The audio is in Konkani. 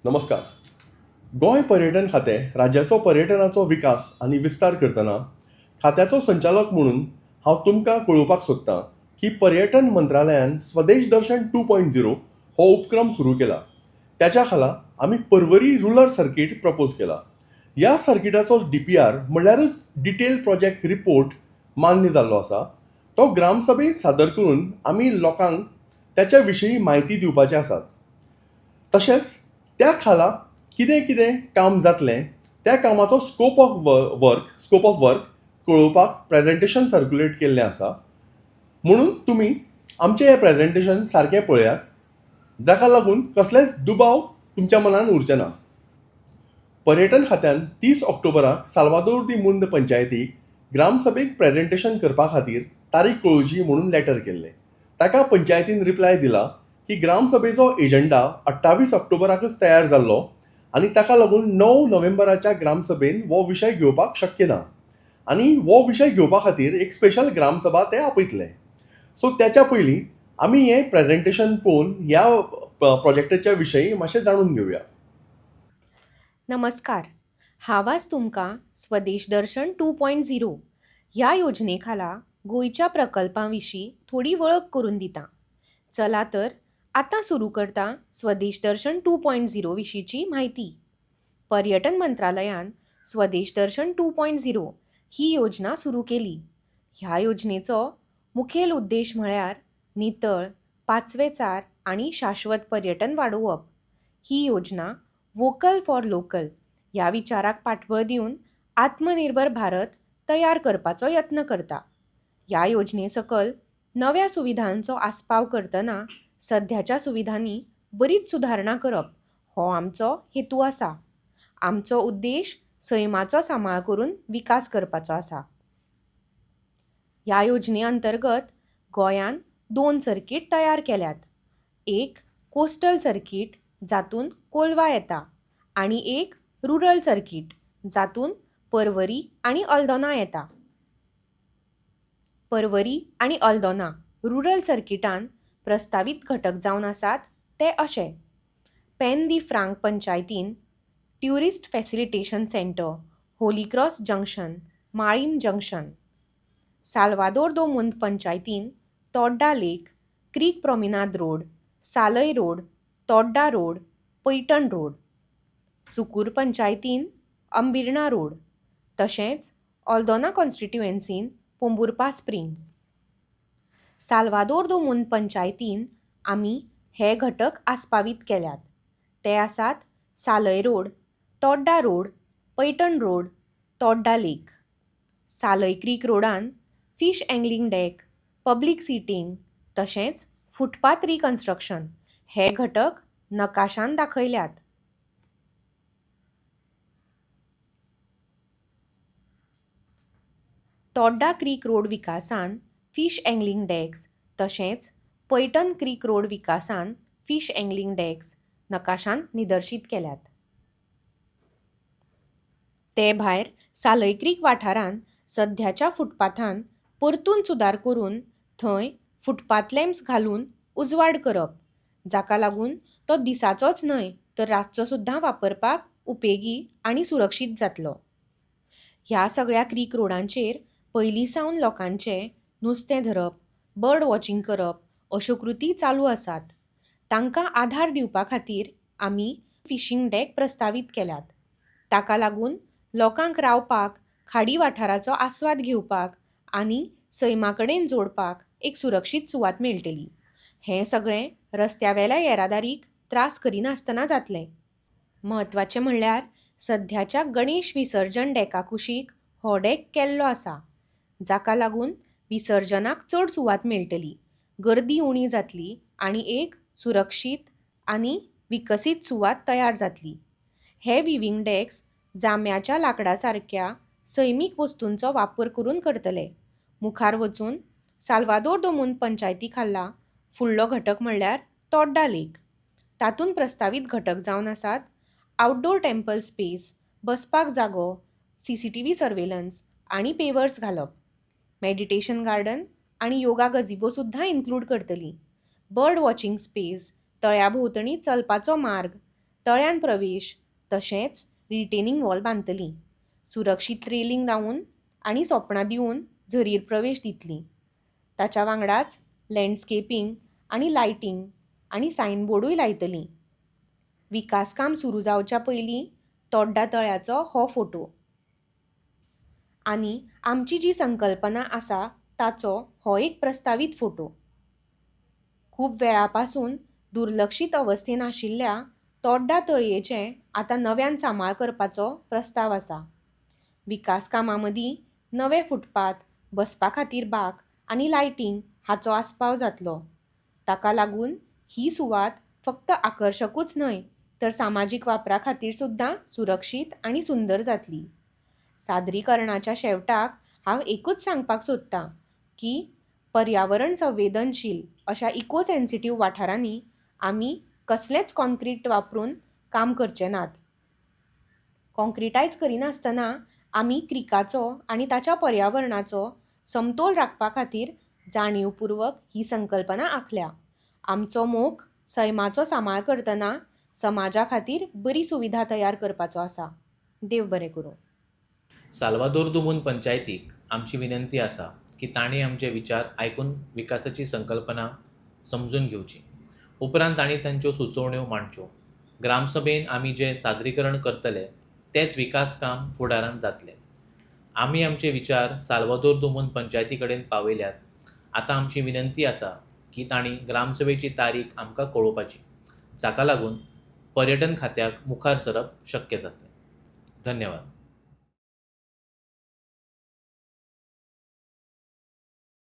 नमस्कार. गोंय पर्यटन खातें राज्याचो पर्यटनाचो विकास आनी विस्तार करतना खात्याचो संचालक म्हणून हांव तुमकां कळोवपाक सोदतां की पर्यटन मंत्रालयान स्वदेश दर्शन 2.0 हो उपक्रम सुरू केला. त्याच्या खाला आमी पर्वरी रुरल सर्कीट प्रपोज केला. ह्या सर्किटाचो DPR म्हणल्यारच डिटेल प्रोजेक्ट रिपोर्ट मान्य जाल्लो आसा. तो ग्रामसभेत सादर करून आमी लोकांक त्याच्या विशीं म्हायती दिवपाचे आसात. तशेंच त्या खाला कितें कितें काम जातलें त्या कामाचो स्कोप ऑफ वर्क कळोवपाक प्रेजेंटेशन सर्क्युलेट केल्लें आसा. म्हणून तुमी आमचें हें प्रेजेंटेशन सारकें पळयात, जाका लागून कसलेच दुबाव तुमच्या मनान उरचे ना. पर्यटन खात्यान 30 ऑक्टोबराक साल्वादोर दी मुंद पंचायतीक ग्रामसभेक प्रेजेंटेशन करपा खातीर तारीख कळोवची म्हणून लेटर केल्लें. ताका पंचायतीन रिप्लाय दिला की ग्रामसभेचो एजंडा 28 ऑक्टोबराकच तयार जाल्लो आनी ताका लागून 9 नोव्हेंबराच्या ग्रामसभेन हो विशय घेवपाक शक्य ना आनी हो विशय घेवपा खातीर एक स्पेशल ग्रामसभा ते आपयतले. सो त्याच्या पयलीं आमी हें प्रेजेंटेशन पळोवन ह्या प्रोजेक्टाच्या विशयी मातशें जाणून घेवया. नमस्कार. हांव आज तुमकां स्वदेश दर्शन 2.0 ह्या योजने खाला गोंयच्या प्रकल्पां विशीं थोडी वळख करून दितां. चला तर आतां सुरू करता स्वदेश दर्शन 2.0 विशींची म्हायती. पर्यटन मंत्रालयान स्वदेश दर्शन 2.0 ही योजना सुरू केली. ह्या योजनेचो मुखेल उद्देश म्हळ्यार नितळ, पाचवेचार आनी शाश्वत पर्यटन वाडोवप. ही योजना वोकल फॉर लोकल ह्या विचाराक पाठबळ दिवन आत्मनिर्भर भारत तयार करपाचो यत्न करता. ह्या योजने सकल नव्या सुविधांचो आस्पाव करतना सध्याच्या सुविधांनी बरीच सुदारणा करप हो आमचो हेतू आसा. आमचो उद्देश सैमाचो सांबाळ करून विकास करपाचो आसा. ह्या योजने अंतर्गत गोंयान 2 सर्कीट तयार केल्यात. एक कोस्टल सर्कीट जातून कोलवा येता आनी एक रुरल सर्कीट जातून पर्वरी आनी अल्दोना येता. पर्वरी आनी अल्दोना रुरल सर्किटान प्रस्तावित घटक जावन आसात ते अशे: पेन दी फ्रांक पंचायतीन tourist facilitation centre, Holi cross junction, माळीम जंक्शन. साल्वादोर दो मुंद पंचायतीन तोड्डा लेक, क्रीक प्रॉमिनाद रोड, सालय रोड, तोड्डा रोड, पैठण रोड. सुकूर पंचायतीन अंबिर्णा रोड. तशेंच अल्दोना कॉन्स्टिट्युएन्सीन पोंबुर्पा स्प्रिंग. साल्वादोर दो मुंद पंचायतीन आमी हे घटक आस्पावीत केल्यात. ते आसात सालय road, Todda road, Paithan road, Todda lake. सालय क्रीक रोडान fish angling deck, public seating तशेंच फुटपाथ रिकन्स्ट्रक्शन हे घटक नकाशान दाखयल्यात. तोड्डा क्रीक रोड विकासान फिश एंगलिंग डेक्स तशेंच पैठण क्रीक रोड विकासान फिश एंगलिंग डेक्स नकाशान निदर्शीत केल्यात. ते भायर सालय क्रीक वाठारान सध्याच्या फुटपाथान परतून सुदार करून थंय फुटपाथ लॅम्प्स घालून उजवाड करप, जाका लागून तो दिसाचोच न्हय तर रातचो सुद्दां वापरपाक उपेगी आनी सुरक्षीत जातलो. ह्या सगळ्या क्रीक रोडांचेर पयलीं सावन लोकांचे नुस्तें धरप, बर्ड वॉचिंग करप अश्यो कृती चालू आसात. तांकां आधार दिवपा खातीर आमी फिशींग डेक प्रस्तावीत केल्यात. ताका लागून लोकांक रावपाक, खाडी वाठाराचो आस्वाद घेवपाक आनी सैमा कडेन जोडपाक एक सुरक्षीत सुवात मेळटली. हें सगळें रस्त्यावेल्या येरादारीक त्रास करिनासतना जातलें. म्हत्वाचें म्हणल्यार सध्याच्या गणेश विसर्जन डेका कुशीक हो डेक केल्लो आसा, जाका लागून विसर्जनाक चड सुवात मेळटली, गर्दी उणी जातली आनी एक सुरक्षीत आनी विकसीत सुवात तयार जातली. हे विविंग डेक्स जांब्याच्या लांकडा सारक्या सैमीक वस्तूंचो वापर करून करतले. मुखार वचून साल्वादोर दो मुंद पंचायती खाला फुडलो घटक म्हणल्यार तोड्डा लेक. तातूंत प्रस्तावीत घटक जावन आसात आउटडोर टेम्पल स्पेस, बसपाक जागो, CCTV सर्वेलन्स आनी पेवर्स घालप. मेडिटेशन गार्डन आनी योगा गजिबो सुद्दां इन्क्लूड करतली. बर्ड वॉचिंग स्पेस, तळ्या भोंवतणी चलपाचो मार्ग, तळ्यान प्रवेश तशेंच रिटेनिंग वॉल बांदतलीं, सुरक्षीत रेलिंग लावन आनी सोपणां दिवन झरीर प्रवेश दितलीं. ताच्या वांगडाच लँडस्केपींग आनी लायटींग आनी सायनबोर्डूय लायतलीं. विकास काम सुरू जावच्या पयलीं तोड्डा तळ्याचो हो फोटो. आनी आमची जी संकल्पना आसा ताचो हो एक प्रस्तावीत फोटो. खूब वेळा पासून दुर्लक्षीत अवस्थेन आशिल्ल्या तोड्डा तळयेचें आतां नव्यान सांबाळ करपाचो प्रस्ताव आसा. विकास कामां मदीं नवे फुटपाथ, बसपा खातीर बाग आनी लायटींग हाचो आस्पाव जातलो. ताका लागून ही सुवात फक्त आकर्षकूच न्हय तर सामाजीक वापरा खातीर सुद्दां सुरक्षीत आनी सुंदर जातली. सादरीकरणाच्या शेवटाक हांव एकूच सांगपाक सोदतां की पर्यावरण संवेदनशील अशा इको सेन्सिटीव वाठारांनी आमी कसलेंच कॉन्क्रीट वापरून काम करचें नात. कॉन्क्रिटायज करिनासतना आमी क्रिकाचो आनी ताच्या पर्यावरणाचो समतोल राखपा खातीर जाणीवपूर्वक ही संकल्पना आंखल्या. आमचो मोख सैमाचो सांबाळ करतना समाजा खातीर बरी सुविधा तयार करपाचो आसा. देव बरें करूं. साल्वादोर दुमून पंचायतीक आमची विनंती आसा की तांणी आमचे विचार आयकून विकासाची संकल्पना समजून घेवची. उपरांत तांणी तांच्यो सुचोवण्यो मांडच्यो. ग्रामसभेन आमी जें सादरीकरण करतले तेंच विकास काम फुडारांत जातलें. आमी आमचे विचार साल्वादोर दुमून पंचायती कडेन पावयल्यात. आतां आमची विनंती आसा की तांणी ग्रामसभेची तारीख आमकां कळोवपाची, जाका लागून पर्यटन खात्याक मुखार सरप शक्य जातलें. धन्यवाद.